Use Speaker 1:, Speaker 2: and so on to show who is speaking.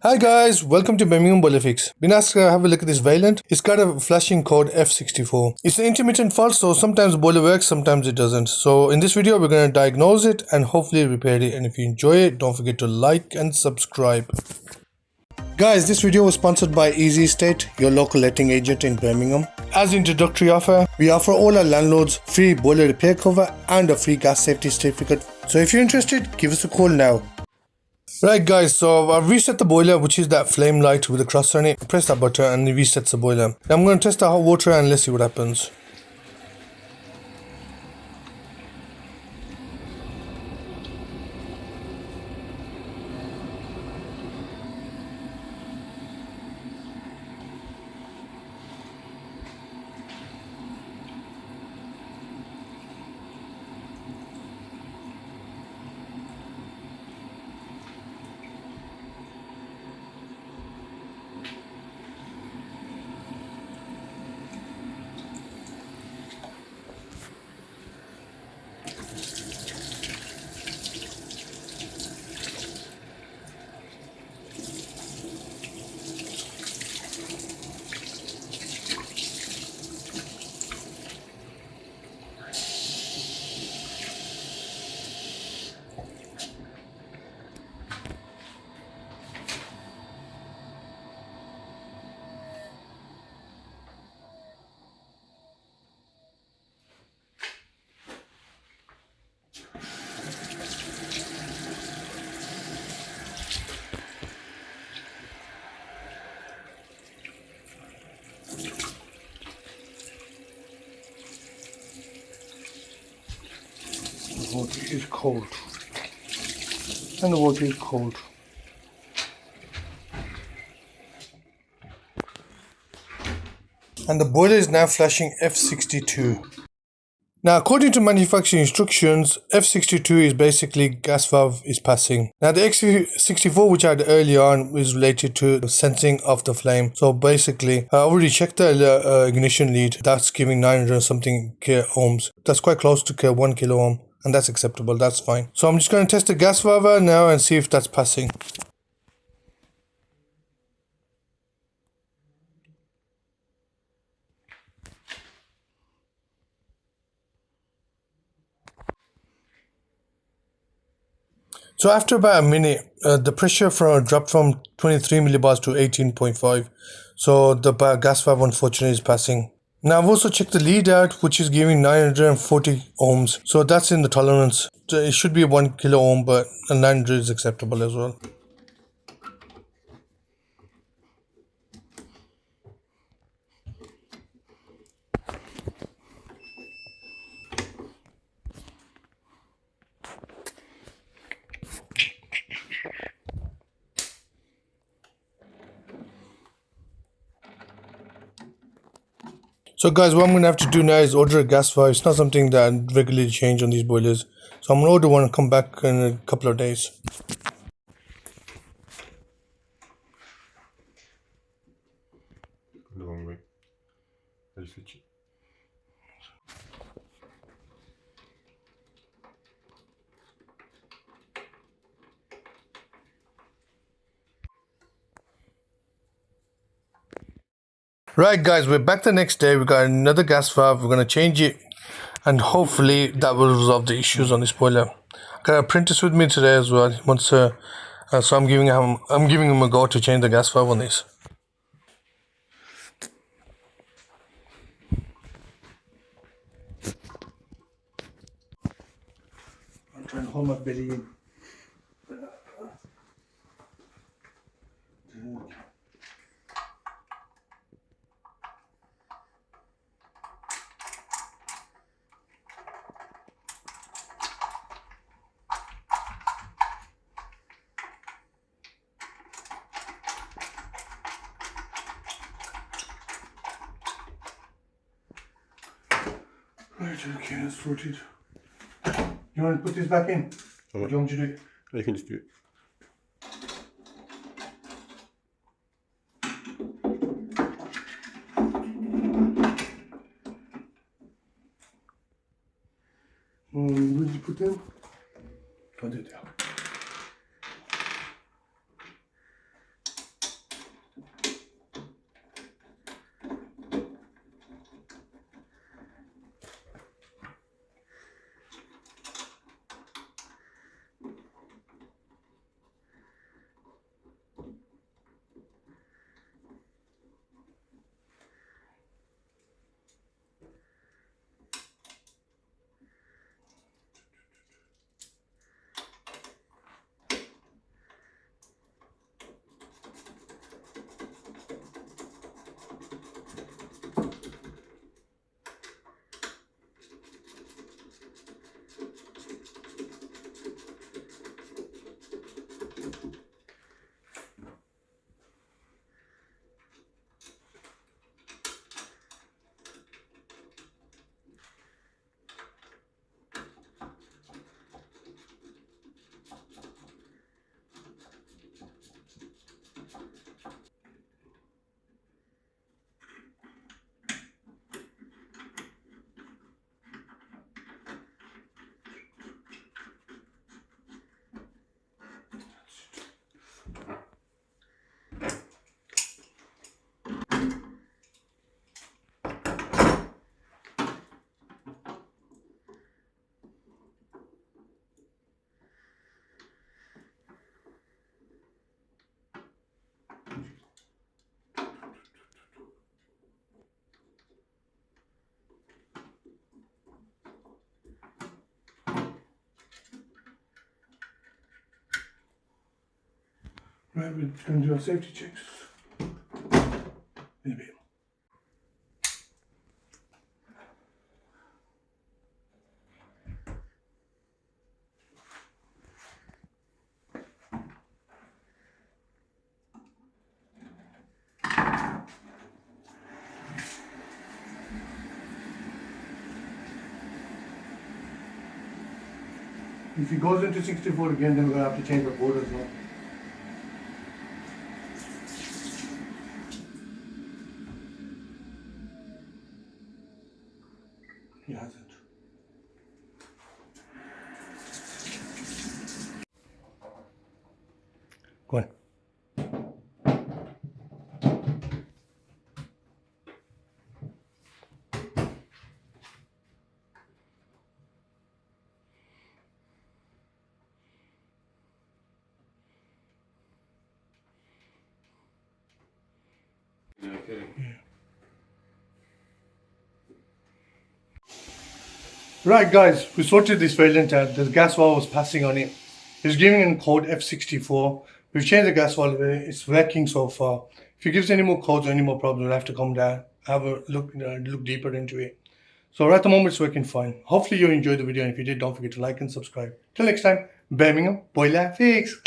Speaker 1: Hi guys, welcome to Birmingham Solihull. Been asked to have a look at this Vaillant. It's got a flashing code F64. It's an intermittent fault, so sometimes the boiler works, sometimes it doesn't. So in this video, we're going to diagnose it and hopefully repair it. And if you enjoy it, don't forget to like and subscribe. Guys, this video was sponsored by Easy Estate, your local letting agent in Birmingham. As introductory offer, we offer all our landlords free boiler repair cover and a free gas safety certificate. So if you're interested, give us a call now. Right guys, so I've reset the boiler, which is that flame light with a cross on it. Press that button and it resets the boiler. Now I'm going to test the hot water and let's see what happens. The water is cold. And the water is cold. And the boiler is now flashing F62. Now, according to manufacturing instructions, F62 is basically gas valve is passing. Now, the X64, which I had earlier on, is related to the sensing of the flame. So basically, I already checked the ignition lead. That's giving 900 something ohms. That's quite close to 1 kilo ohm, and that's acceptable. That's fine. So I'm just going to test the gas valve now and see if that's passing. So after about a minute, the pressure dropped from 23 millibars to 18.5. So the gas valve unfortunately is passing. Now I've also checked the lead out, which is giving 940 ohms. So that's in the tolerance. So it should be 1 kilo ohm, but 900 is acceptable as well. So guys, what I'm going to have to do now is order a gas valve. It's not something that I regularly change on these boilers. So I'm going to order one and come back in a couple of days.
Speaker 2: The wrong way. I'll switch it.
Speaker 1: Right guys, we're back the next day. We got another gas valve. We're going to change it and hopefully that will resolve the issues on this boiler. I got an apprentice with me today as well. So I'm giving him a go to change the gas valve on this. I'm trying to hold my belly in. Right, okay, that's sorted. You want to put this back in? Or do you want me to do it?
Speaker 2: You can just do it.
Speaker 1: Where did you put them? Put it down. Right, we're going to do our safety checks in a bit. If it goes into 64 again, then we're going to have to change the board as well. He hasn't. Go on.
Speaker 2: Okay.
Speaker 1: Right guys, we sorted this Vaillant out. The gas valve was passing on it. It's giving in code F64. We've changed the gas valve. It's working so far. If it gives any more codes or any more problems, we'll have to come down, have a look deeper into it. So right at the moment it's working fine. Hopefully you enjoyed the video, and if you did, don't forget to like and subscribe. Till next time, Birmingham Boiler Fix.